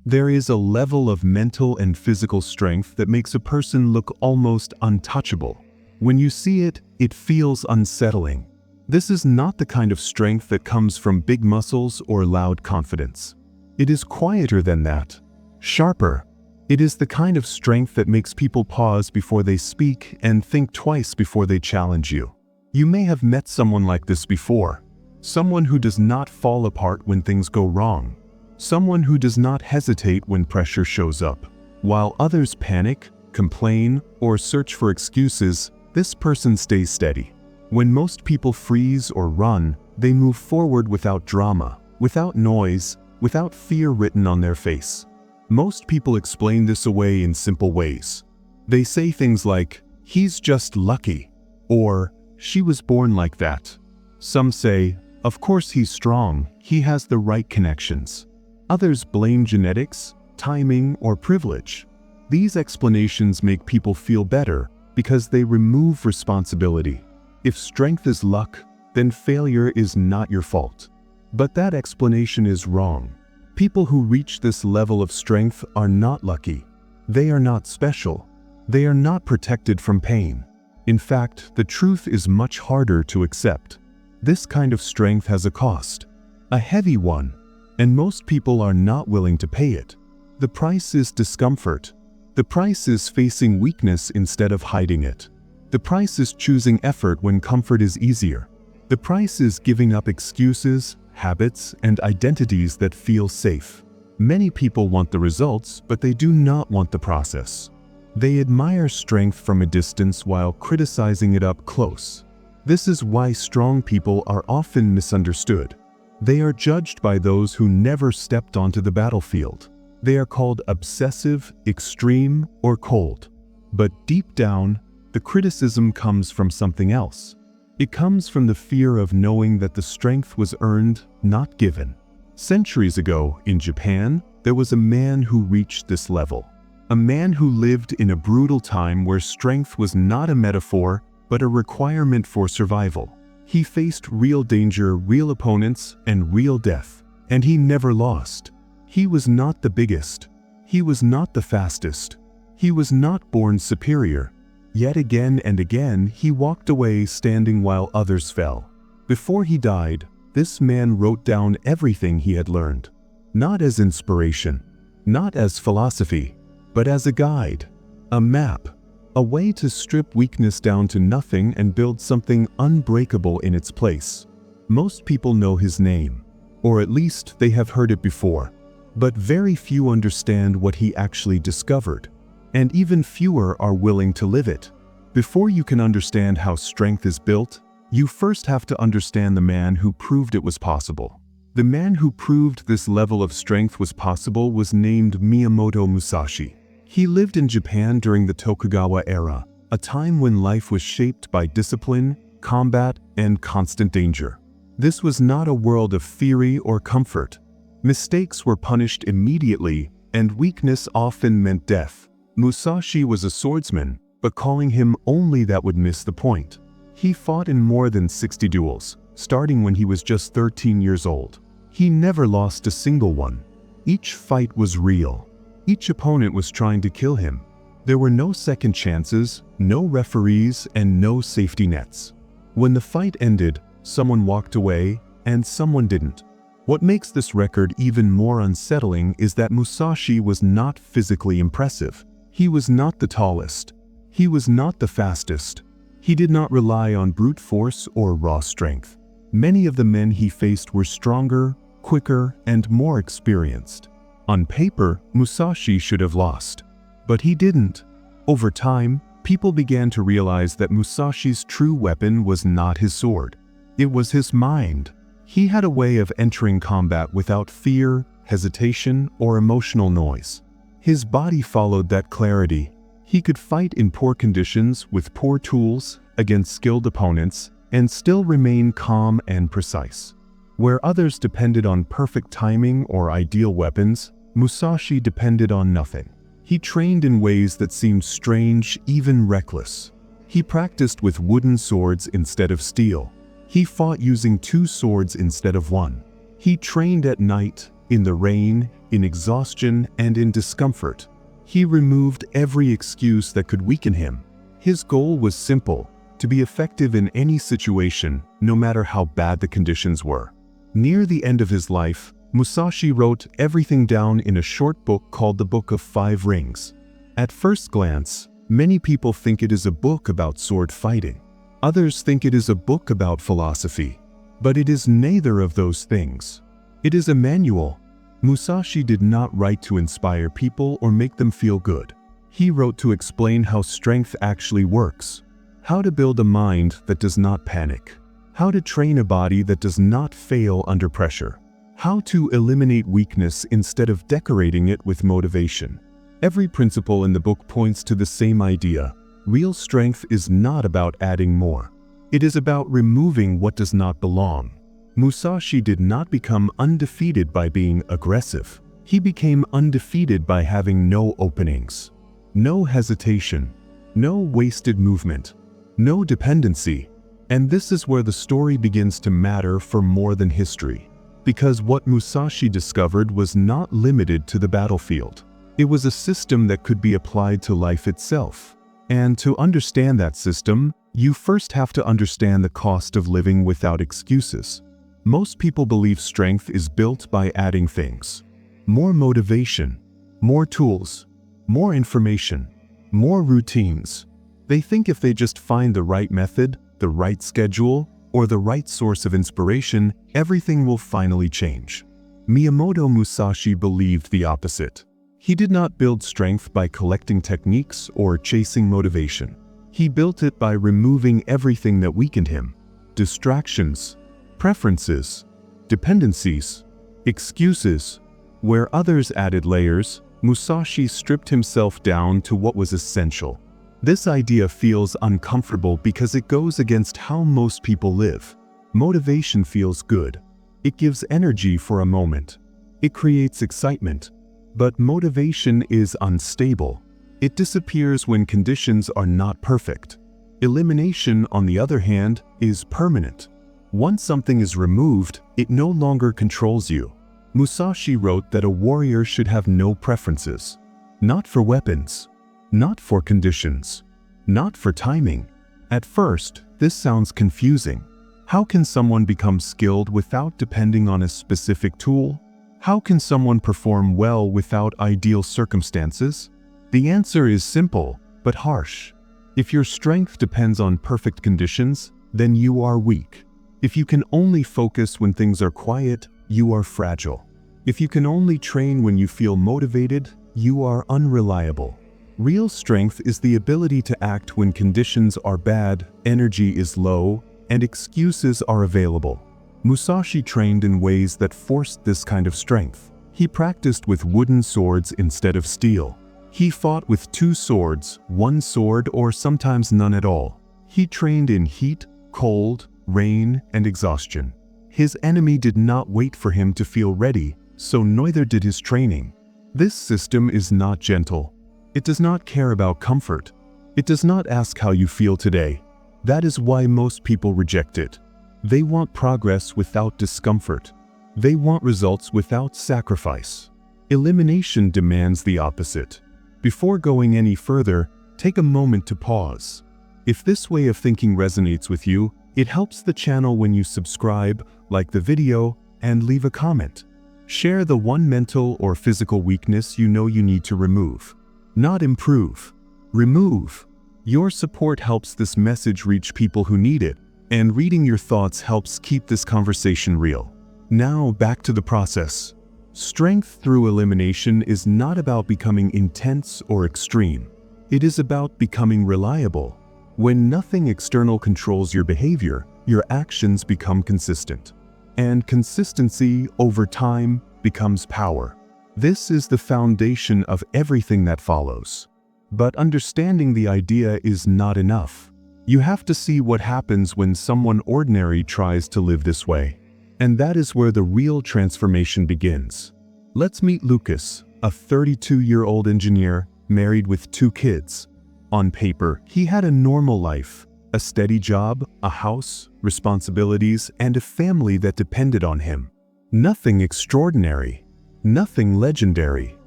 There is a level of mental and physical strength that makes a person look almost untouchable. When you see it, it feels unsettling. This is not the kind of strength that comes from big muscles or loud confidence. It is quieter than that, sharper. It is the kind of strength that makes people pause before they speak and think twice before they challenge you. You may have met someone like this before. Someone who does not fall apart when things go wrong. Someone who does not hesitate when pressure shows up. While others panic, complain, or search for excuses, this person stays steady. When most people freeze or run, they move forward without drama, without noise, without fear written on their face. Most people explain this away in simple ways. They say things like, "He's just lucky," or "She was born like that." Some say, "Of course he's strong, he has the right connections." Others blame genetics, timing, or privilege. These explanations make people feel better because they remove responsibility. If strength is luck, then failure is not your fault. But that explanation is wrong. People who reach this level of strength are not lucky. They are not special. They are not protected from pain. In fact, the truth is much harder to accept. This kind of strength has a cost, a heavy one, and most people are not willing to pay it. The price is discomfort. The price is facing weakness instead of hiding it. The price is choosing effort when comfort is easier. The price is giving up excuses, habits, and identities that feel safe. Many people want the results, but they do not want the process. They admire strength from a distance while criticizing it up close. This is why strong people are often misunderstood. They are judged by those who never stepped onto the battlefield. They are called obsessive, extreme, or cold. But deep down, the criticism comes from something else. It comes from the fear of knowing that the strength was earned, not given. Centuries ago, in Japan, there was a man who reached this level. A man who lived in a brutal time where strength was not a metaphor, but a requirement for survival. He faced real danger, real opponents, and real death. And he never lost. He was not the biggest. He was not the fastest. He was not born superior. Yet again and again, he walked away standing while others fell. Before he died, this man wrote down everything he had learned. Not as inspiration, not as philosophy, but as a guide, a map, a way to strip weakness down to nothing and build something unbreakable in its place. Most people know his name, or at least they have heard it before, but very few understand what he actually discovered. And even fewer are willing to live it. Before you can understand how strength is built, you first have to understand the man who proved it was possible. The man who proved this level of strength was possible was named Miyamoto Musashi. He lived in Japan during the Tokugawa era, a time when life was shaped by discipline, combat, and constant danger. This was not a world of theory or comfort. Mistakes were punished immediately, and weakness often meant death. Musashi was a swordsman, but calling him only that would miss the point. He fought in more than 60 duels, starting when he was just 13 years old. He never lost a single one. Each fight was real. Each opponent was trying to kill him. There were no second chances, no referees, and no safety nets. When the fight ended, someone walked away, and someone didn't. What makes this record even more unsettling is that Musashi was not physically impressive. He was not the tallest. He was not the fastest. He did not rely on brute force or raw strength. Many of the men he faced were stronger, quicker, and more experienced. On paper, Musashi should have lost. But he didn't. Over time, people began to realize that Musashi's true weapon was not his sword. It was his mind. He had a way of entering combat without fear, hesitation, or emotional noise. His body followed that clarity. He could fight in poor conditions with poor tools against skilled opponents and still remain calm and precise. Where others depended on perfect timing or ideal weapons, Musashi depended on nothing. He trained in ways that seemed strange, even reckless. He practiced with wooden swords instead of steel. He fought using 2 swords instead of 1. He trained at night, in the rain, in exhaustion, and in discomfort. He removed every excuse that could weaken him. His goal was simple: to be effective in any situation, no matter how bad the conditions were. Near the end of his life, Musashi wrote everything down in a short book called the Book of Five Rings. At first glance, many people think it is a book about sword fighting. Others think it is a book about philosophy. But it is neither of those things. It is a manual. Musashi did not write to inspire people or make them feel good. He wrote to explain how strength actually works, how to build a mind that does not panic, how to train a body that does not fail under pressure, how to eliminate weakness instead of decorating it with motivation. Every principle in the book points to the same idea. Real strength is not about adding more. It is about removing what does not belong. Musashi did not become undefeated by being aggressive. He became undefeated by having no openings, no hesitation, no wasted movement, no dependency. And this is where the story begins to matter for more than history. Because what Musashi discovered was not limited to the battlefield. It was a system that could be applied to life itself. And to understand that system, you first have to understand the cost of living without excuses. Most people believe strength is built by adding things. More motivation, more tools, more information, more routines. They think if they just find the right method, the right schedule, or the right source of inspiration, everything will finally change. Miyamoto Musashi believed the opposite. He did not build strength by collecting techniques or chasing motivation. He built it by removing everything that weakened him: distractions, preferences, dependencies, excuses. Where others added layers, Musashi stripped himself down to what was essential. This idea feels uncomfortable because it goes against how most people live. Motivation feels good. It gives energy for a moment. It creates excitement. But motivation is unstable. It disappears when conditions are not perfect. Elimination, on the other hand, is permanent. Once something is removed, it no longer controls you. Musashi wrote that a warrior should have no preferences. Not for weapons. Not for conditions. Not for timing. At first, this sounds confusing. How can someone become skilled without depending on a specific tool? How can someone perform well without ideal circumstances? The answer is simple, but harsh. If your strength depends on perfect conditions, then you are weak. If you can only focus when things are quiet, you are fragile. If you can only train when you feel motivated, you are unreliable. Real strength is the ability to act when conditions are bad, energy is low, and excuses are available. Musashi trained in ways that forced this kind of strength. He practiced with wooden swords instead of steel. He fought with 2 swords, 1 sword, or sometimes none at all. He trained in heat, cold, rain, and exhaustion. His enemy did not wait for him to feel ready, so neither did his training. This system is not gentle. It does not care about comfort. It does not ask how you feel today. That is why most people reject it. They want progress without discomfort. They want results without sacrifice. Elimination demands the opposite. Before going any further, take a moment to pause. If this way of thinking resonates with you, it helps the channel when you subscribe, like the video, and leave a comment. Share the one mental or physical weakness you know you need to remove. Not improve. Remove. Your support helps this message reach people who need it, and reading your thoughts helps keep this conversation real. Now back to the process. Strength through elimination is not about becoming intense or extreme. It is about becoming reliable. When nothing external controls your behavior, your actions become consistent. And consistency over time becomes power. This is the foundation of everything that follows. But understanding the idea is not enough. You have to see what happens when someone ordinary tries to live this way. And that is where the real transformation begins. Let's meet Lucas, a 32-year-old engineer, married with 2 kids. On paper, he had a normal life, a steady job, a house, responsibilities, and a family that depended on him. Nothing extraordinary. Nothing legendary,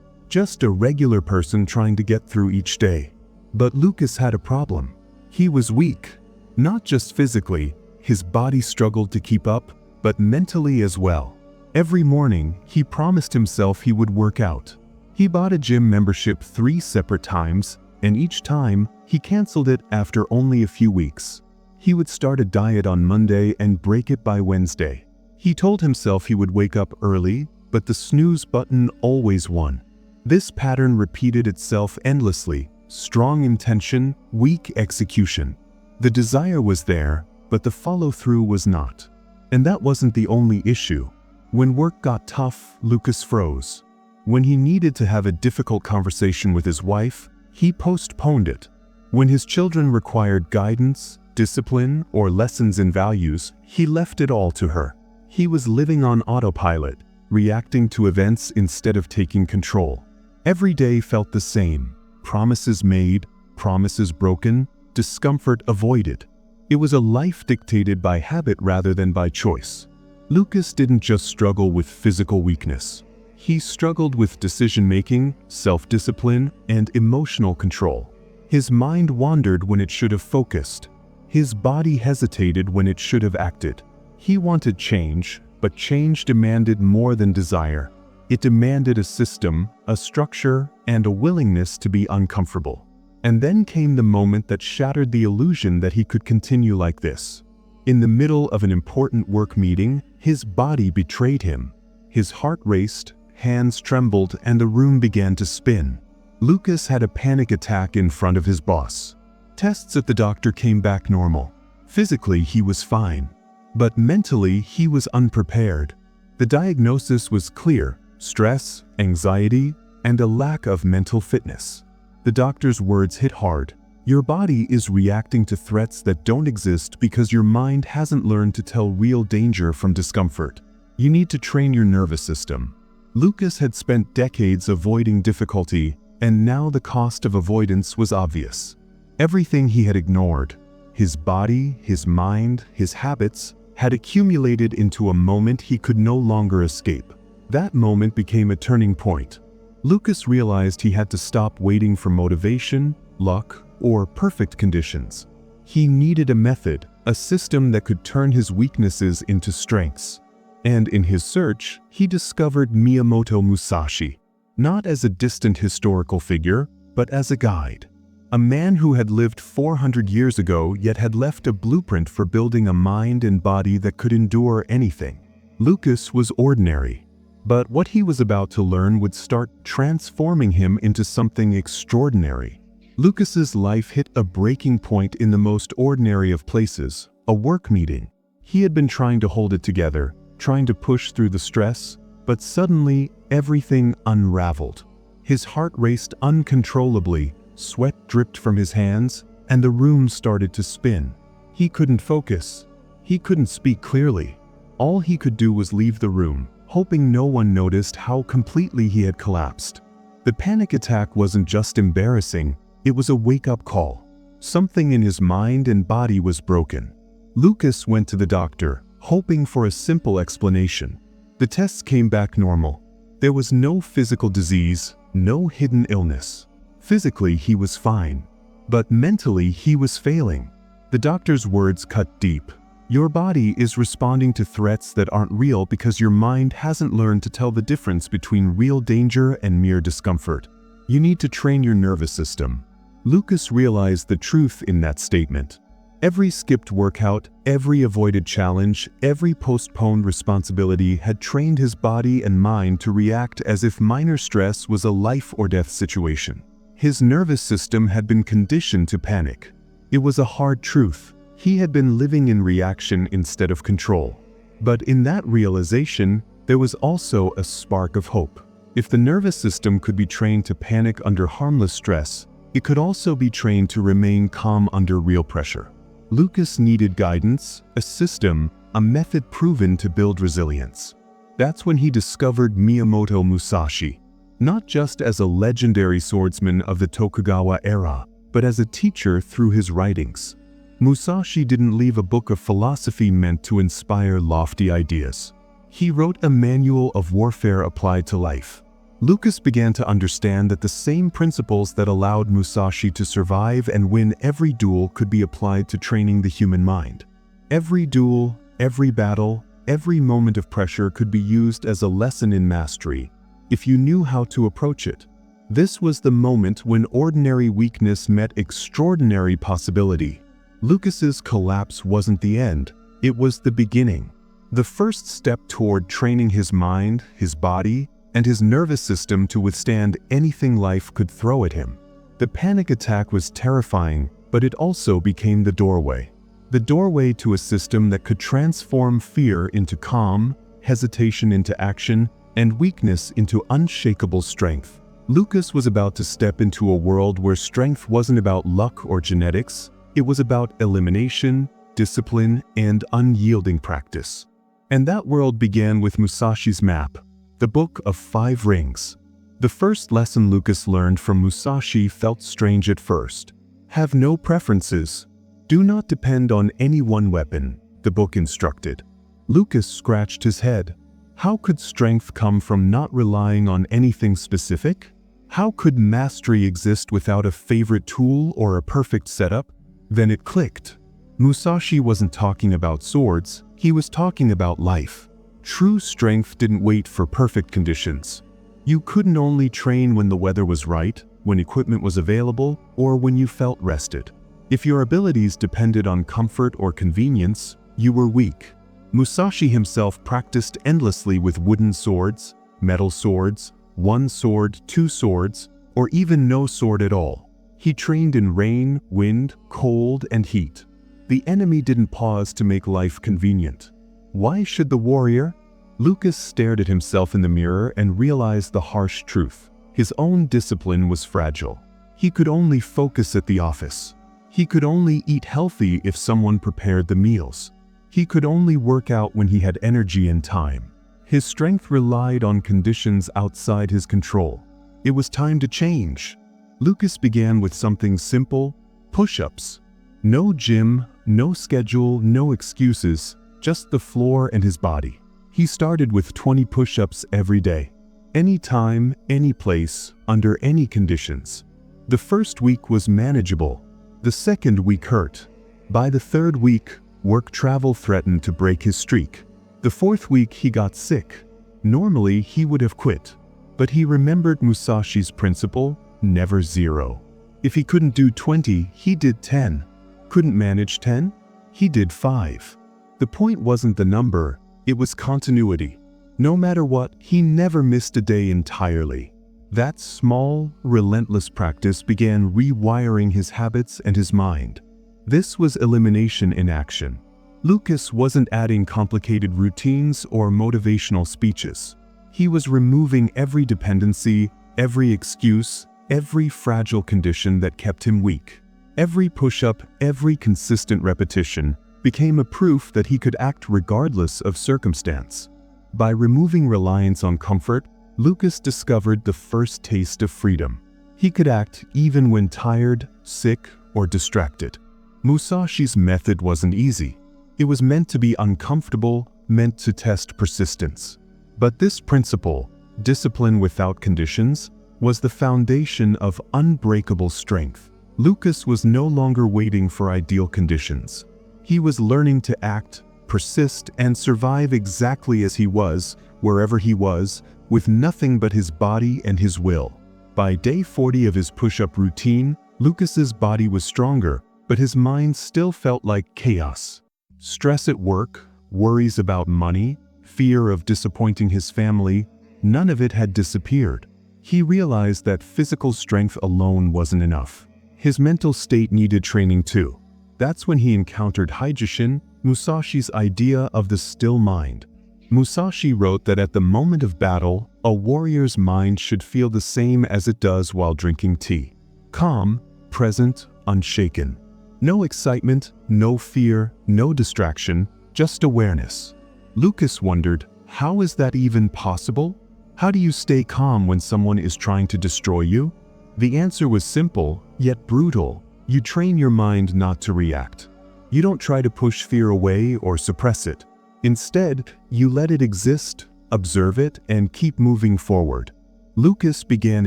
just a regular person trying to get through each day. But Lucas had a problem. He was weak. Not just physically, his body struggled to keep up, but mentally as well. Every morning, he promised himself he would work out. He bought a gym membership 3 separate times, and each time, he canceled it after only a few weeks. He would start a diet on Monday and break it by Wednesday. He told himself he would wake up early, but the snooze button always won. This pattern repeated itself endlessly: strong intention, weak execution. The desire was there, but the follow-through was not. And that wasn't the only issue. When work got tough, Lucas froze. When he needed to have a difficult conversation with his wife, he postponed it. When his children required guidance, discipline, or lessons in values, he left it all to her. He was living on autopilot, reacting to events instead of taking control. Every day felt the same: promises made, promises broken, discomfort avoided. It was a life dictated by habit rather than by choice. Lucas didn't just struggle with physical weakness. He struggled with decision-making, self-discipline, and emotional control. His mind wandered when it should have focused. His body hesitated when it should have acted. He wanted change, but change demanded more than desire. It demanded a system, a structure, and a willingness to be uncomfortable. And then came the moment that shattered the illusion that he could continue like this. In the middle of an important work meeting, his body betrayed him. His heart raced, hands trembled, and the room began to spin. Lucas had a panic attack in front of his boss. Tests at the doctor came back normal. Physically, he was fine. But mentally, he was unprepared. The diagnosis was clear: stress, anxiety, and a lack of mental fitness. The doctor's words hit hard. Your body is reacting to threats that don't exist because your mind hasn't learned to tell real danger from discomfort. You need to train your nervous system. Lucas had spent decades avoiding difficulty, and now the cost of avoidance was obvious. Everything he had ignored, his body, his mind, his habits, had accumulated into a moment he could no longer escape. That moment became a turning point. Lucas realized he had to stop waiting for motivation, luck, or perfect conditions. He needed a method, a system that could turn his weaknesses into strengths. And in his search, he discovered Miyamoto Musashi, not as a distant historical figure, but as a guide. A man who had lived 400 years ago yet had left a blueprint for building a mind and body that could endure anything. Lucas was ordinary. But what he was about to learn would start transforming him into something extraordinary. Lucas's life hit a breaking point in the most ordinary of places, a work meeting. He had been trying to hold it together, trying to push through the stress, but suddenly everything unraveled. His heart raced uncontrollably, sweat dripped from his hands, and the room started to spin. He couldn't focus. He couldn't speak clearly. All he could do was leave the room, hoping no one noticed how completely he had collapsed. The panic attack wasn't just embarrassing, it was a wake-up call. Something in his mind and body was broken. Lucas went to the doctor, hoping for a simple explanation. The tests came back normal. There was no physical disease, no hidden illness. Physically, he was fine. But mentally, he was failing. The doctor's words cut deep. Your body is responding to threats that aren't real because your mind hasn't learned to tell the difference between real danger and mere discomfort. You need to train your nervous system. Lucas realized the truth in that statement. Every skipped workout, every avoided challenge, every postponed responsibility had trained his body and mind to react as if minor stress was a life or death situation. His nervous system had been conditioned to panic. It was a hard truth. He had been living in reaction instead of control. But in that realization, there was also a spark of hope. If the nervous system could be trained to panic under harmless stress, it could also be trained to remain calm under real pressure. Lucas needed guidance, a system, a method proven to build resilience. That's when he discovered Miyamoto Musashi, not just as a legendary swordsman of the Tokugawa era, but as a teacher through his writings. Musashi didn't leave a book of philosophy meant to inspire lofty ideas. He wrote a manual of warfare applied to life. Lucas began to understand that the same principles that allowed Musashi to survive and win every duel could be applied to training the human mind. Every duel, every battle, every moment of pressure could be used as a lesson in mastery, if you knew how to approach it. This was the moment when ordinary weakness met extraordinary possibility. Lucas's collapse wasn't the end, it was the beginning. The first step toward training his mind, his body, and his nervous system to withstand anything life could throw at him. The panic attack was terrifying, but it also became the doorway. The doorway to a system that could transform fear into calm, hesitation into action, and weakness into unshakable strength. Lucas was about to step into a world where strength wasn't about luck or genetics, it was about elimination, discipline, and unyielding practice. And that world began with Musashi's map, the Book of 5 Rings. The first lesson Lucas learned from Musashi felt strange at first. Have no preferences. Do not depend on any one weapon, the book instructed. Lucas scratched his head. How could strength come from not relying on anything specific? How could mastery exist without a favorite tool or a perfect setup? Then it clicked. Musashi wasn't talking about swords, he was talking about life. True strength didn't wait for perfect conditions. You couldn't only train when the weather was right, when equipment was available, or when you felt rested. If your abilities depended on comfort or convenience, you were weak. Musashi himself practiced endlessly with wooden swords, metal swords, 1 sword, 2 swords, or even no sword at all. He trained in rain, wind, cold, and heat. The enemy didn't pause to make life convenient. Why should the warrior? Lucas stared at himself in the mirror and realized the harsh truth. His own discipline was fragile. He could only focus at the office. He could only eat healthy if someone prepared the meals. He could only work out when he had energy and time. His strength relied on conditions outside his control. It was time to change. Lucas began with something simple: push-ups. No gym, no schedule, no excuses, just the floor and his body. He started with 20 push-ups every day. Any time, any place, under any conditions. The first week was manageable. The second week hurt. By the third week, work travel threatened to break his streak. The fourth week he got sick. Normally he would have quit. But he remembered Musashi's principle, never zero. If he couldn't do 20, he did 10. Couldn't manage 10? He did 5. The point wasn't the number, it was continuity. No matter what, he never missed a day entirely. That small, relentless practice began rewiring his habits and his mind. This was elimination in action. Lucas wasn't adding complicated routines or motivational speeches. He was removing every dependency, every excuse, every fragile condition that kept him weak. Every push-up, every consistent repetition became a proof that he could act regardless of circumstance. By removing reliance on comfort, Lucas discovered the first taste of freedom. He could act even when tired, sick, or distracted. Musashi's method wasn't easy. It was meant to be uncomfortable, meant to test persistence. But this principle, discipline without conditions, was the foundation of unbreakable strength. Lucas was no longer waiting for ideal conditions. He was learning to act, persist, and survive exactly as he was, wherever he was, with nothing but his body and his will. By day 40 of his push-up routine, Lucas's body was stronger, but his mind still felt like chaos. Stress at work, worries about money, fear of disappointing his family, none of it had disappeared. He realized that physical strength alone wasn't enough. His mental state needed training too. That's when he encountered Heijoshin, Musashi's idea of the still mind. Musashi wrote that at the moment of battle, a warrior's mind should feel the same as it does while drinking tea. Calm, present, unshaken. No excitement, no fear, no distraction, just awareness. Lucas wondered, how is that even possible? How do you stay calm when someone is trying to destroy you? The answer was simple, yet brutal. You train your mind not to react. You don't try to push fear away or suppress it. Instead, you let it exist, observe it, and keep moving forward. Lucas began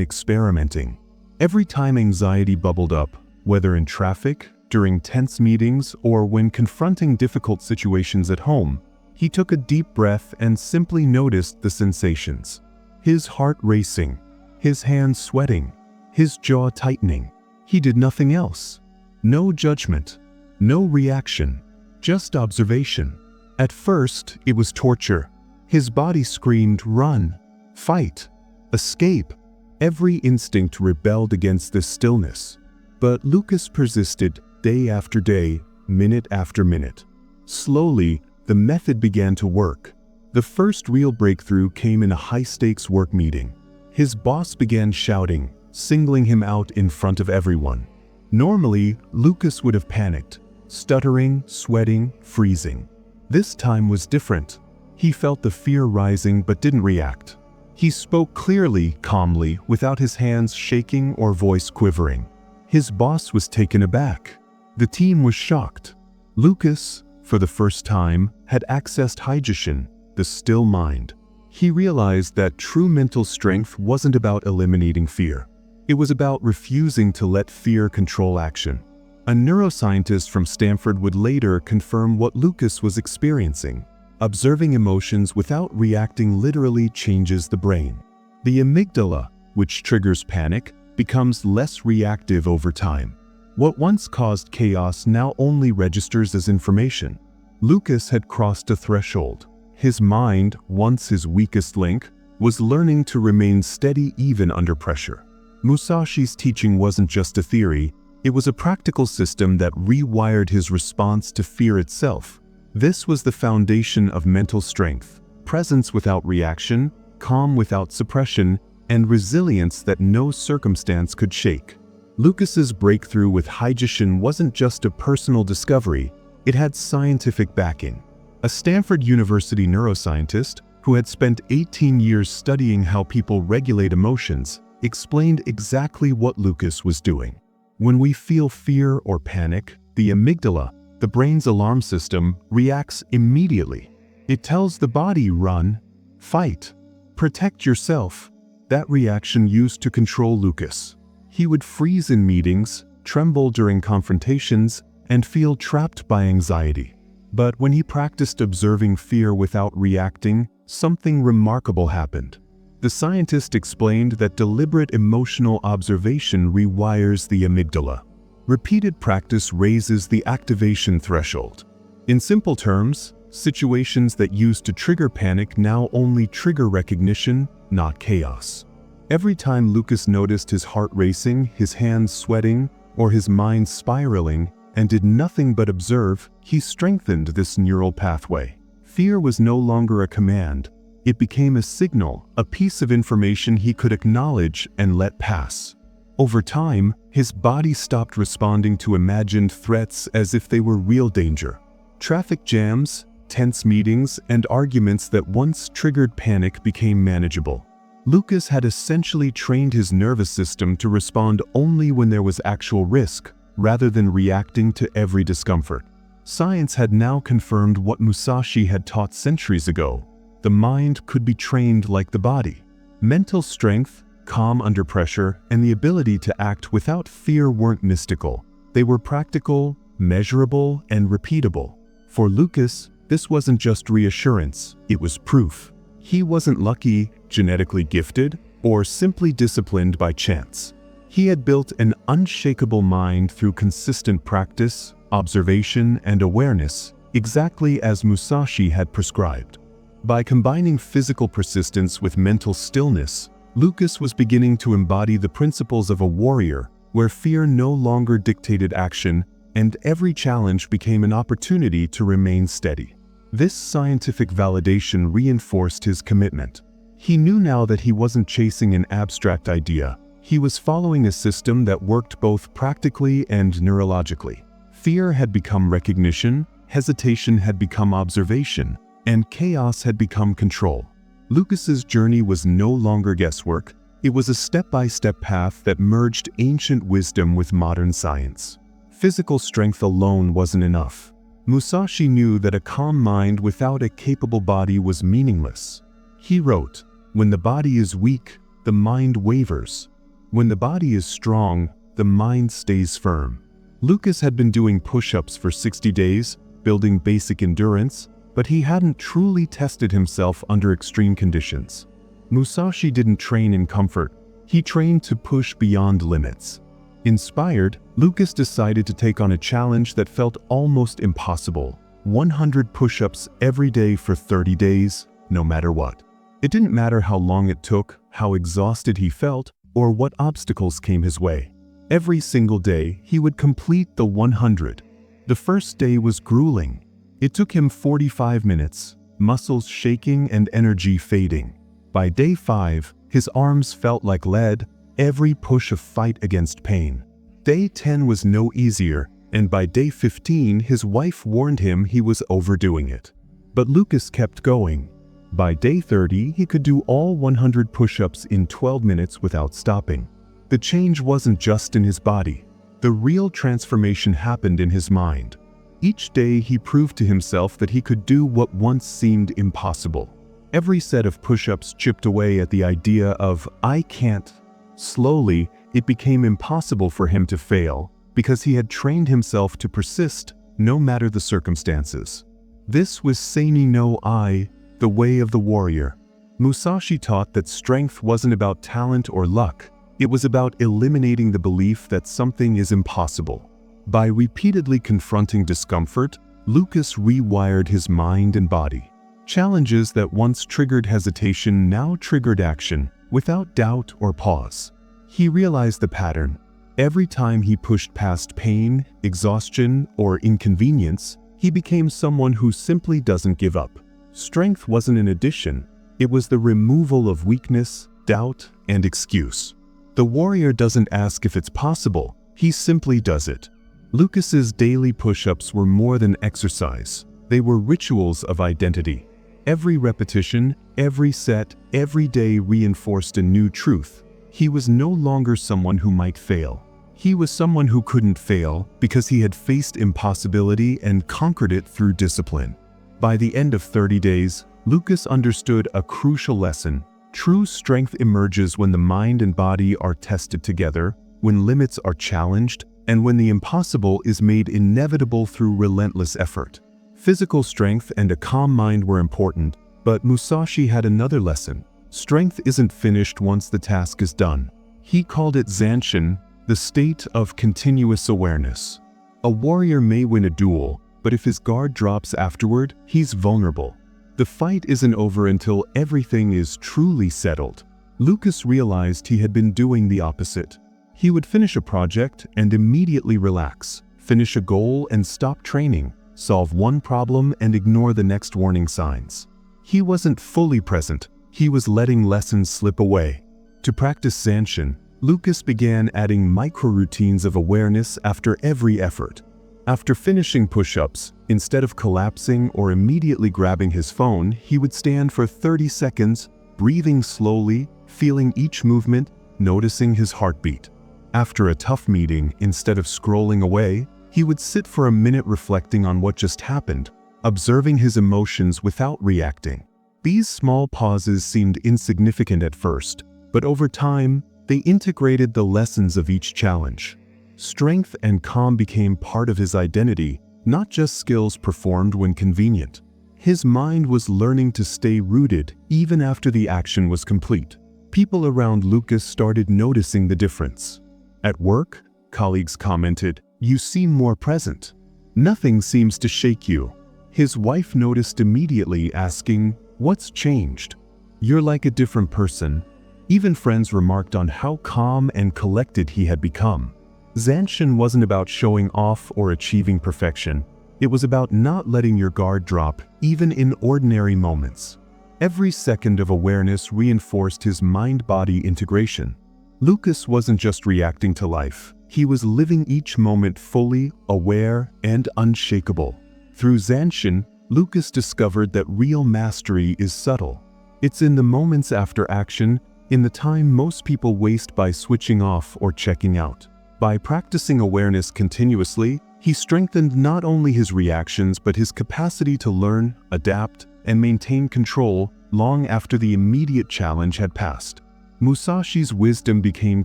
experimenting. Every time anxiety bubbled up, whether in traffic, during tense meetings, or when confronting difficult situations at home, he took a deep breath and simply noticed the sensations. His heart racing, his hands sweating, his jaw tightening. He did nothing else. No judgment, no reaction, just observation. At first, it was torture. His body screamed, "Run, fight, escape." Every instinct rebelled against this stillness. But Lucas persisted day after day, minute after minute. Slowly, the method began to work. The first real breakthrough came in a high-stakes work meeting. His boss began shouting, singling him out in front of everyone. Normally, Lucas would have panicked, stuttering, sweating, freezing. This time was different. He felt the fear rising but didn't react. He spoke clearly, calmly, without his hands shaking or voice quivering. His boss was taken aback. The team was shocked. Lucas, for the first time, had accessed Heijoshin, the still mind. He realized that true mental strength wasn't about eliminating fear. It was about refusing to let fear control action. A neuroscientist from Stanford would later confirm what Lucas was experiencing. Observing emotions without reacting literally changes the brain. The amygdala, which triggers panic, becomes less reactive over time. What once caused chaos now only registers as information. Lucas had crossed a threshold. His mind, once his weakest link, was learning to remain steady even under pressure. Musashi's teaching wasn't just a theory, it was a practical system that rewired his response to fear itself. This was the foundation of mental strength, presence without reaction, calm without suppression, and resilience that no circumstance could shake. Lucas's breakthrough with Heijoshin wasn't just a personal discovery, it had scientific backing. A Stanford University neuroscientist, who had spent 18 years studying how people regulate emotions, explained exactly what Lucas was doing. When we feel fear or panic, the amygdala, the brain's alarm system, reacts immediately. It tells the body, run, fight, protect yourself. That reaction used to control Lucas. He would freeze in meetings, tremble during confrontations, and feel trapped by anxiety. But when he practiced observing fear without reacting, something remarkable happened. The scientist explained that deliberate emotional observation rewires the amygdala. Repeated practice raises the activation threshold. In simple terms, situations that used to trigger panic now only trigger recognition, not chaos. Every time Lucas noticed his heart racing, his hands sweating, or his mind spiraling, and did nothing but observe, he strengthened this neural pathway. Fear was no longer a command. It became a signal, a piece of information he could acknowledge and let pass. Over time, his body stopped responding to imagined threats as if they were real danger. Traffic jams, tense meetings, and arguments that once triggered panic became manageable. Lucas had essentially trained his nervous system to respond only when there was actual risk, rather than reacting to every discomfort. Science had now confirmed what Musashi had taught centuries ago. The mind could be trained like the body. Mental strength, calm under pressure, and the ability to act without fear weren't mystical. They were practical, measurable, and repeatable. For Lucas, this wasn't just reassurance, it was proof. He wasn't lucky, genetically gifted, or simply disciplined by chance. He had built an unshakable mind through consistent practice, observation, and awareness, exactly as Musashi had prescribed. By combining physical persistence with mental stillness, Lucas was beginning to embody the principles of a warrior, where fear no longer dictated action, and every challenge became an opportunity to remain steady. This scientific validation reinforced his commitment. He knew now that he wasn't chasing an abstract idea. He was following a system that worked both practically and neurologically. Fear had become recognition, hesitation had become observation, and chaos had become control. Lucas's journey was no longer guesswork. It was a step-by-step path that merged ancient wisdom with modern science. Physical strength alone wasn't enough. Musashi knew that a calm mind without a capable body was meaningless. He wrote, "When the body is weak, the mind wavers. When the body is strong, the mind stays firm." Lucas had been doing push-ups for 60 days, building basic endurance, but he hadn't truly tested himself under extreme conditions. Musashi didn't train in comfort. He trained to push beyond limits. Inspired, Lucas decided to take on a challenge that felt almost impossible: 100 push-ups every day for 30 days, no matter what. It didn't matter how long it took, how exhausted he felt, or what obstacles came his way. Every single day, he would complete the 100. The first day was grueling. It took him 45 minutes, muscles shaking and energy fading. By day 5, his arms felt like lead, every push a fight against pain. Day 10 was no easier, and by day 15 his wife warned him he was overdoing it. But Lucas kept going. By day 30 he could do all 100 push-ups in 12 minutes without stopping. The change wasn't just in his body. The real transformation happened in his mind. Each day he proved to himself that he could do what once seemed impossible. Every set of push-ups chipped away at the idea of "I can't." Slowly, it became impossible for him to fail because he had trained himself to persist no matter the circumstances. This was Seini no I, the way of the warrior. Musashi taught that strength wasn't about talent or luck. It was about eliminating the belief that something is impossible. By repeatedly confronting discomfort, Lucas rewired his mind and body. Challenges that once triggered hesitation now triggered action, without doubt or pause. He realized the pattern. Every time he pushed past pain, exhaustion, or inconvenience, he became someone who simply doesn't give up. Strength wasn't an addition, it was the removal of weakness, doubt, and excuse. The warrior doesn't ask if it's possible, he simply does it. Lucas's daily push-ups were more than exercise. They were rituals of identity. Every repetition, every set, every day reinforced a new truth. He was no longer someone who might fail. He was someone who couldn't fail because he had faced impossibility and conquered it through discipline. By the end of 30 days, Lucas understood a crucial lesson. True strength emerges when the mind and body are tested together, when limits are challenged, and when the impossible is made inevitable through relentless effort. Physical strength and a calm mind were important, but Musashi had another lesson. Strength isn't finished once the task is done. He called it Zanshin, the state of continuous awareness. A warrior may win a duel, but if his guard drops afterward, he's vulnerable. The fight isn't over until everything is truly settled. Lucas realized he had been doing the opposite. He would finish a project and immediately relax, finish a goal and stop training, solve one problem and ignore the next warning signs. He wasn't fully present, he was letting lessons slip away. To practice Zanshin, Lucas began adding micro-routines of awareness after every effort. After finishing push-ups, instead of collapsing or immediately grabbing his phone, he would stand for 30 seconds, breathing slowly, feeling each movement, noticing his heartbeat. After a tough meeting, instead of scrolling away, he would sit for a minute reflecting on what just happened, observing his emotions without reacting. These small pauses seemed insignificant at first, but over time, they integrated the lessons of each challenge. Strength and calm became part of his identity, not just skills performed when convenient. His mind was learning to stay rooted even after the action was complete. People around Lucas started noticing the difference. At work, colleagues commented, "You seem more present. Nothing seems to shake you." His wife noticed immediately, asking, "What's changed? You're like a different person." Even friends remarked on how calm and collected he had become. Zanshin wasn't about showing off or achieving perfection. It was about not letting your guard drop, even in ordinary moments. Every second of awareness reinforced his mind-body integration. Lucas wasn't just reacting to life. He was living each moment fully, aware, and unshakable. Through Zanshin, Lucas discovered that real mastery is subtle. It's in the moments after action, in the time most people waste by switching off or checking out. By practicing awareness continuously, He strengthened not only his reactions but his capacity to learn, adapt, and maintain control long after the immediate challenge had passed. Musashi's wisdom became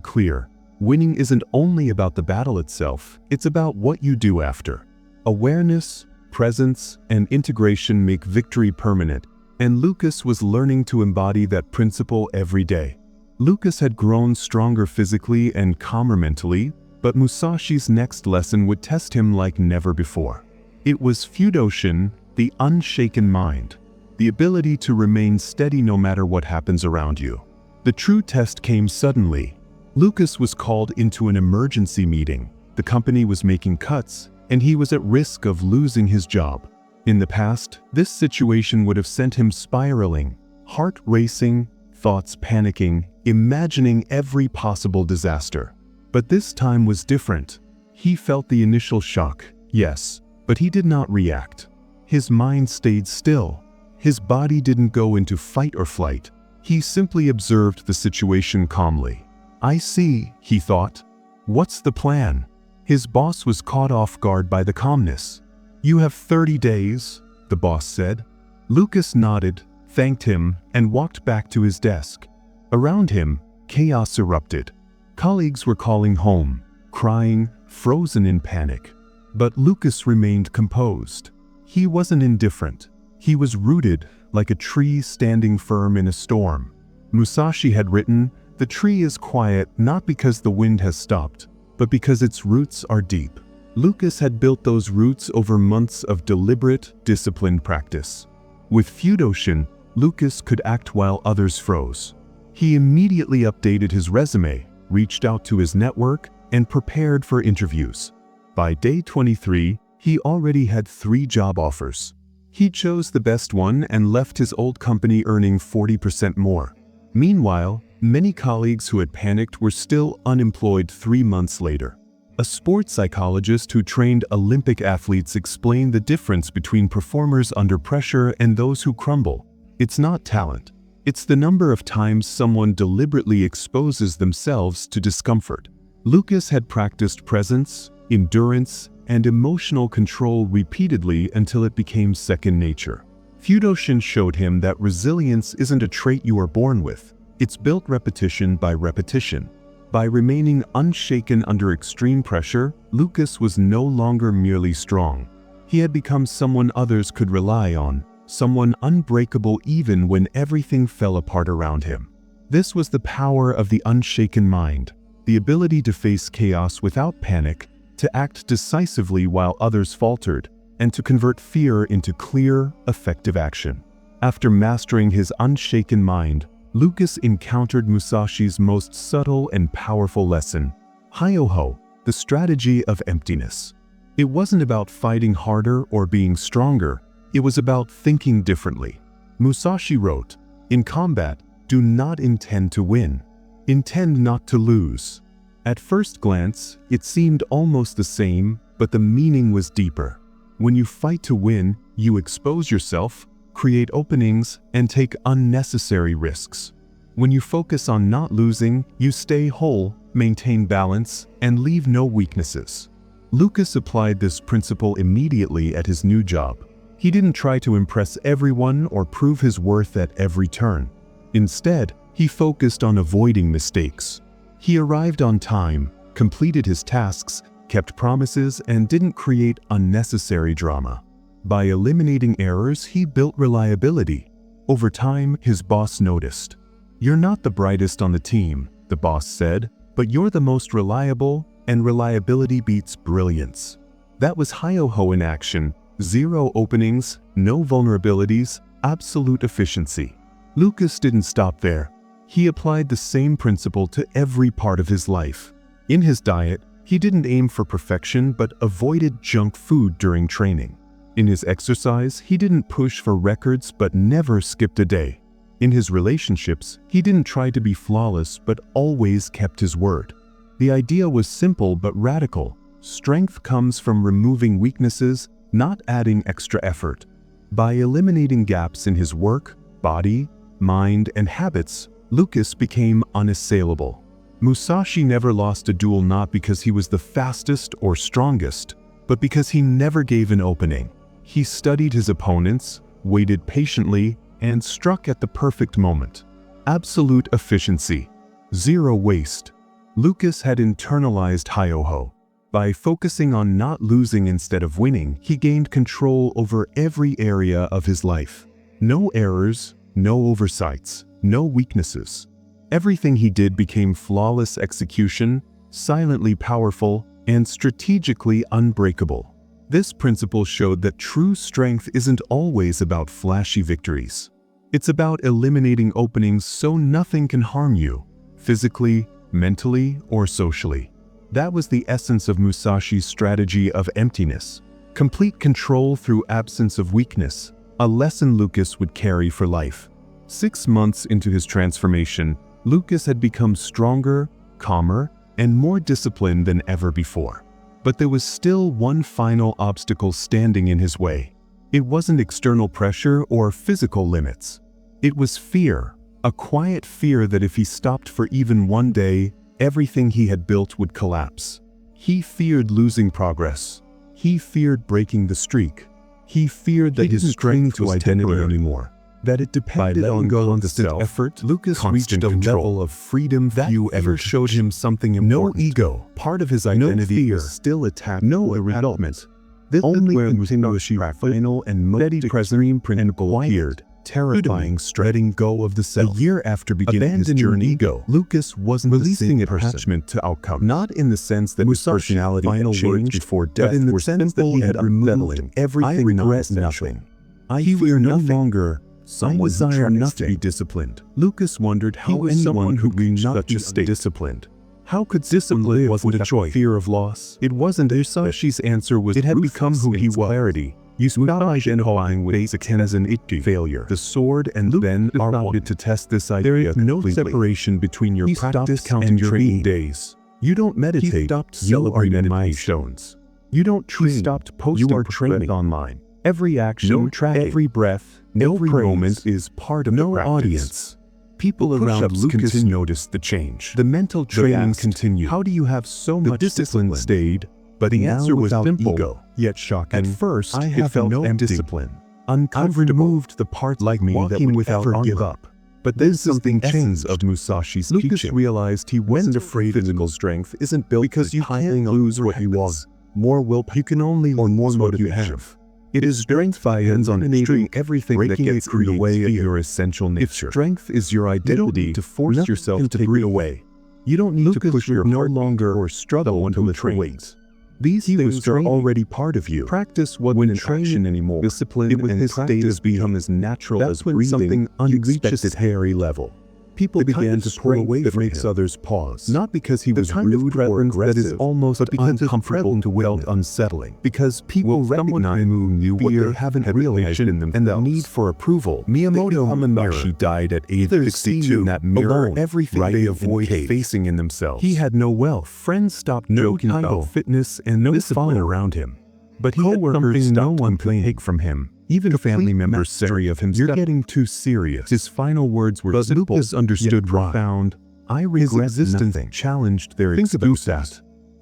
clear. Winning isn't only about the battle itself, it's about what you do after. Awareness, presence, and integration make victory permanent, and Lucas was learning to embody that principle every day. Lucas had grown stronger physically and calmer mentally, but Musashi's next lesson would test him like never before. It was Fudoshin, the unshaken mind, the ability to remain steady no matter what happens around you. The true test came suddenly. Lucas was called into an emergency meeting. The company was making cuts, and he was at risk of losing his job. In the past, this situation would have sent him spiraling, heart racing, thoughts panicking, imagining every possible disaster. But this time was different. He felt the initial shock, yes, but he did not react. His mind stayed still. His body didn't go into fight or flight. He simply observed the situation calmly. "I see," he thought. "What's the plan?" His boss was caught off guard by the calmness. "You have 30 days, the boss said. Lucas nodded, thanked him, and walked back to his desk. Around him, chaos erupted. Colleagues were calling home, crying, frozen in panic. But Lucas remained composed. He wasn't indifferent. He was rooted, like a tree standing firm in a storm. Musashi had written, "The tree is quiet not because the wind has stopped, but because its roots are deep." Lucas had built those roots over months of deliberate, disciplined practice. With Fudoshin, Lucas could act while others froze. He immediately updated his resume, reached out to his network, and prepared for interviews. By day 23, he already had 3 job offers. He chose the best one and left his old company earning 40% more. Meanwhile, many colleagues who had panicked were still unemployed 3 months later. A sports psychologist who trained Olympic athletes explained the difference between performers under pressure and those who crumble. It's not talent. It's the number of times someone deliberately exposes themselves to discomfort. Lucas had practiced presence, endurance, and emotional control repeatedly until it became second nature. Fudoshin showed him that resilience isn't a trait you are born with. It's built repetition by repetition. By remaining unshaken under extreme pressure, Lucas was no longer merely strong. He had become someone others could rely on, someone unbreakable even when everything fell apart around him. This was the power of the unshaken mind, the ability to face chaos without panic, to act decisively while others faltered, and to convert fear into clear, effective action. After mastering his unshaken mind, Lucas encountered Musashi's most subtle and powerful lesson, Hyoho, the strategy of emptiness. It wasn't about fighting harder or being stronger, it was about thinking differently. Musashi wrote, "In combat, do not intend to win. Intend not to lose." At first glance, it seemed almost the same, but the meaning was deeper. When you fight to win, you expose yourself, create openings, and take unnecessary risks. When you focus on not losing, you stay whole, maintain balance, and leave no weaknesses. Lucas applied this principle immediately at his new job. He didn't try to impress everyone or prove his worth at every turn. Instead, he focused on avoiding mistakes. He arrived on time, completed his tasks, kept promises, and didn't create unnecessary drama. By eliminating errors, he built reliability. Over time, his boss noticed. "You're not the brightest on the team," the boss said, "but you're the most reliable, and reliability beats brilliance." That was Hyoho in action: 0 openings, no vulnerabilities, absolute efficiency. Lucas didn't stop there. He applied the same principle to every part of his life. In his diet, he didn't aim for perfection but avoided junk food during training. In his exercise, he didn't push for records but never skipped a day. In his relationships, he didn't try to be flawless but always kept his word. The idea was simple but radical. Strength comes from removing weaknesses, not adding extra effort. By eliminating gaps in his work, body, mind, and habits, Lucas became unassailable. Musashi never lost a duel not because he was the fastest or strongest, but because he never gave an opening. He studied his opponents, waited patiently, and struck at the perfect moment. Absolute efficiency. Zero waste. Lucas had internalized Hyoho. By focusing on not losing instead of winning, he gained control over every area of his life. No errors, no oversights, no weaknesses. Everything he did became flawless execution, silently powerful, and strategically unbreakable. This principle showed that true strength isn't always about flashy victories. It's about eliminating openings so nothing can harm you, physically, mentally, or socially. That was the essence of Musashi's strategy of emptiness. Complete control through absence of weakness, a lesson Lucas would carry for life. 6 months into his transformation, Lucas had become stronger, calmer, and more disciplined than ever before. But there was still one final obstacle standing in his way. It wasn't external pressure or physical limits. It was fear, a quiet fear that if he stopped for even one day, everything he had built would collapse. He feared losing progress. He feared breaking the streak. He feared that his strength was temporary anymore, that it depended on constant effort. Lucas reached a level of freedom few ever showed him something important. No ego. Part of his identity was still attached to development. This only when Musashi final and most extreme principle appeared, terrifying, letting go of the self. A year after beginning his journey, Lucas wasn't releasing attachment to outcome. Not in the sense that his personality had changed before death, but in the sense that he had removed everything. I regret nothing. I fear no longer. Some desire not to be disciplined. Lucas wondered how anyone could reach such a state disciplined. How could discipline wasn't a choice? Fear of loss. It wasn't. Musashi's answer was it had become who he was. Clarity. You stopped identifying with basic as an icky failure. The sword and then are wanted to test this idea. There is no separation between your practice and your training days. You don't meditate. You stopped celebrating milestones. You don't train. You stopped posting. You are trained online. Every action, every breath, every moment is part of the practice. Audience. People around Lucas noticed the change. The mental training continued. How do you have so much discipline? Stayed, but the answer was simple, ego, yet shocking. At first, I felt no discipline. I've removed the part like me that would without give up. But then something changed of Musashi's teaching. Lucas realized he wasn't afraid physical strength isn't built because you can't lose what he was. More will you can only learn more what you have. It is strength by hands on doing everything that gets in the way of your essential nature. If strength is your identity, to force yourself to bring away. You don't need to push your no longer or struggle until it weights. These things are already part of you. Practice wasn't train anymore. Discipline it and his practice become as natural as breathing. Something unexpected its hairy level. People began to pull away that makes others pause. Not because he was rude or aggressive, that is almost uncomfortable to felt unsettling. Because people recognize who knew what they haven't realized in them and the need for approval. Miyamoto Musashi died at age 62. That mirror everything they avoid facing in themselves. He had no wealth. Friends stopped joking about fitness and no discipline around him. But he had something no one could take from him. Even family members say of him, "You're getting too serious." His final words were simple, Lucas understood profound. I regret nothing. Challenged their excuse.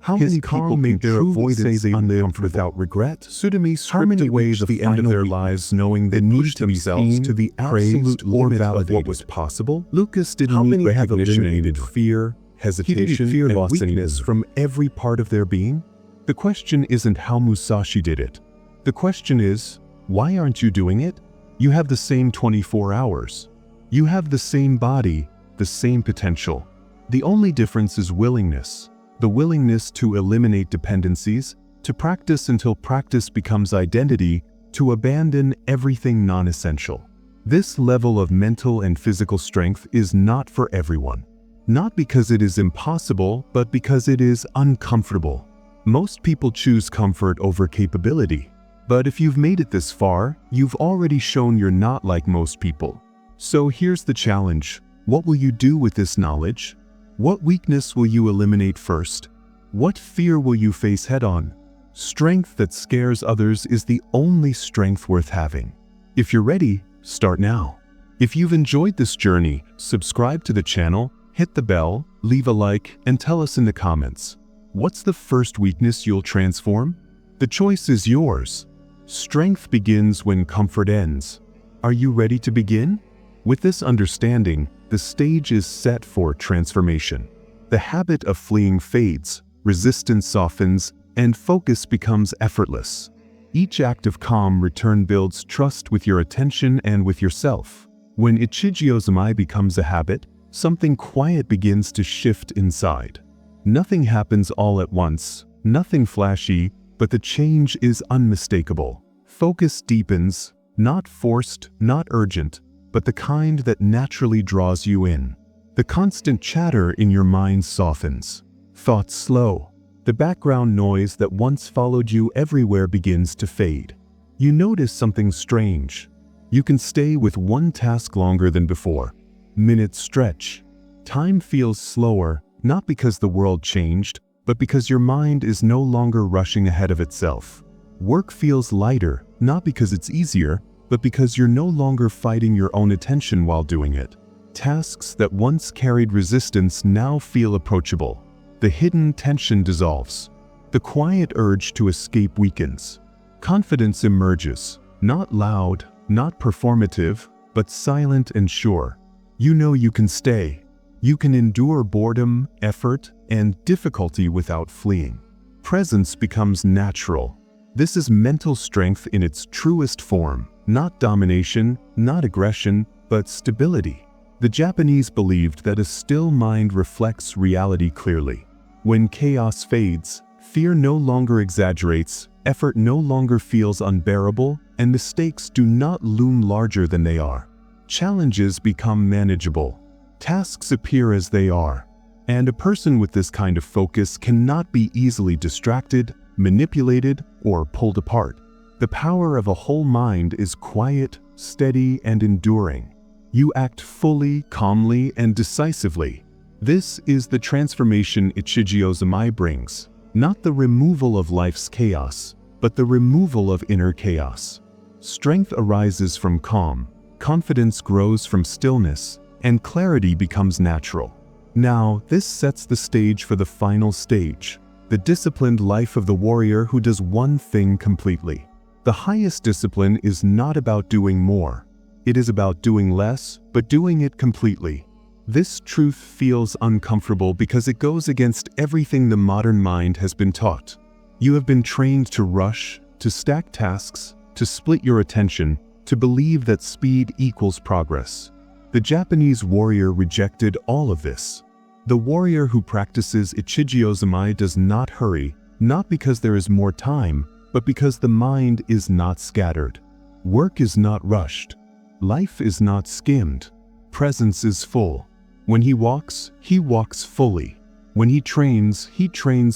How many people make their avoidance say they live without regret? Sutemi scripted ways of the end of their lives knowing they needed themselves to the absolute limit of what was possible. Lucas didn't need eliminated fear, hesitation, and weakness from every part of their being. The question isn't how Musashi did it. The question is, why aren't you doing it? You have the same 24 hours. You have the same body, the same potential. The only difference is willingness. The willingness to eliminate dependencies, to practice until practice becomes identity, to abandon everything non-essential. This level of mental and physical strength is not for everyone. Not because it is impossible, but because it is uncomfortable. Most people choose comfort over capability. But if you've made it this far, you've already shown you're not like most people. So here's the challenge. What will you do with this knowledge? What weakness will you eliminate first? What fear will you face head-on? Strength that scares others is the only strength worth having. If you're ready, start now. If you've enjoyed this journey, subscribe to the channel, hit the bell, leave a like, and tell us in the comments. What's the first weakness you'll transform? The choice is yours. Strength begins when comfort ends. Are you ready to begin? With this understanding, the stage is set for transformation. The habit of fleeing fades, resistance softens, and focus becomes effortless. Each act of calm return builds trust with your attention and with yourself. When Ichijiozumai becomes a habit, something quiet begins to shift inside. Nothing happens all at once, nothing flashy, but the change is unmistakable. Focus deepens, not forced, not urgent, but the kind that naturally draws you in. The constant chatter in your mind softens. Thoughts slow. The background noise that once followed you everywhere begins to fade. You notice something strange. You can stay with one task longer than before. Minutes stretch. Time feels slower, not because the world changed, but because your mind is no longer rushing ahead of itself. Work feels lighter, not because it's easier, but because you're no longer fighting your own attention while doing it. Tasks that once carried resistance now feel approachable. The hidden tension dissolves. The quiet urge to escape weakens. Confidence emerges, not loud, not performative, but silent and sure. You know you can stay. You can endure boredom, effort, and difficulty without fleeing. Presence becomes natural. This is mental strength in its truest form, not domination, not aggression, but stability. The Japanese believed that a still mind reflects reality clearly. When chaos fades, fear no longer exaggerates, effort no longer feels unbearable, and mistakes do not loom larger than they are. Challenges become manageable. Tasks appear as they are. And a person with this kind of focus cannot be easily distracted, manipulated, or pulled apart. The power of a whole mind is quiet, steady, and enduring. You act fully, calmly, and decisively. This is the transformation Ichijiozumai brings, not the removal of life's chaos, but the removal of inner chaos. Strength arises from calm, confidence grows from stillness, and clarity becomes natural. Now, this sets the stage for the final stage, the disciplined life of the warrior who does one thing completely. The highest discipline is not about doing more. It is about doing less, but doing it completely. This truth feels uncomfortable because it goes against everything the modern mind has been taught. You have been trained to rush, to stack tasks, to split your attention, to believe that speed equals progress. The Japanese warrior rejected all of this. The warrior who practices Ichijiozumai does not hurry, not because there is more time, but because the mind is not scattered. Work is not rushed. Life is not skimmed. Presence is full. When he walks fully. When he trains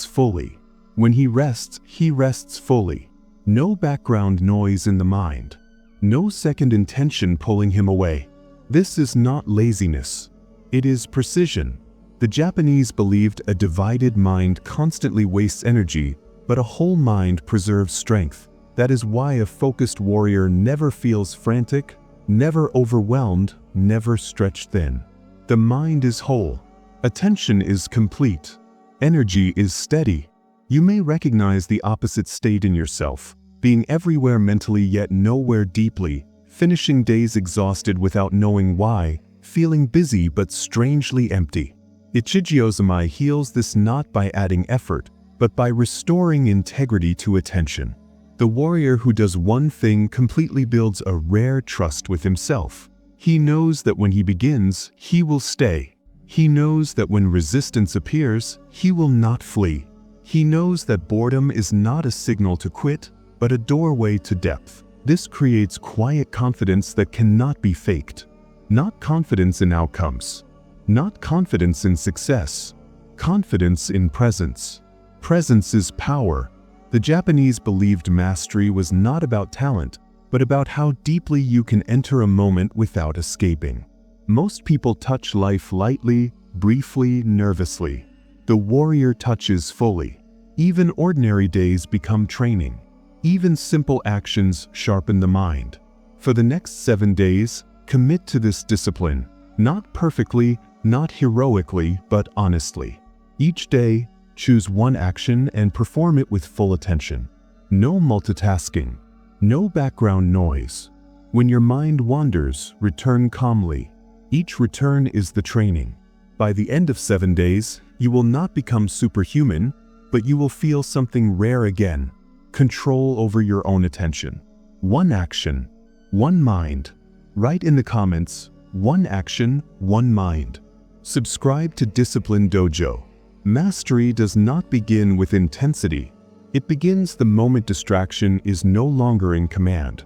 fully. When he rests fully. No background noise in the mind. No second intention pulling him away. This is not laziness. It is precision. The Japanese believed a divided mind constantly wastes energy, but a whole mind preserves strength. That is why a focused warrior never feels frantic, never overwhelmed, never stretched thin. The mind is whole. Attention is complete. Energy is steady. You may recognize the opposite state in yourself, being everywhere mentally yet nowhere deeply, finishing days exhausted without knowing why, feeling busy but strangely empty. Ichijiozumai heals this not by adding effort, but by restoring integrity to attention. The warrior who does one thing completely builds a rare trust with himself. He knows that when he begins, he will stay. He knows that when resistance appears, he will not flee. He knows that boredom is not a signal to quit, but a doorway to depth. This creates quiet confidence that cannot be faked. Not confidence in outcomes. Not confidence in success. Confidence in presence. Presence is power. The Japanese believed mastery was not about talent, but about how deeply you can enter a moment without escaping. Most people touch life lightly, briefly, nervously. The warrior touches fully. Even ordinary days become training. Even simple actions sharpen the mind. For the next 7 days, commit to this discipline, not perfectly, not heroically, but honestly. Each day, choose one action and perform it with full attention. No multitasking. No background noise. When your mind wanders, return calmly. Each return is the training. By the end of 7 days, you will not become superhuman, but you will feel something rare again. Control over your own attention. One action, one mind. Write in the comments, one action, one mind. Subscribe to Discipline Dojo. Mastery does not begin with intensity. It begins the moment distraction is no longer in command.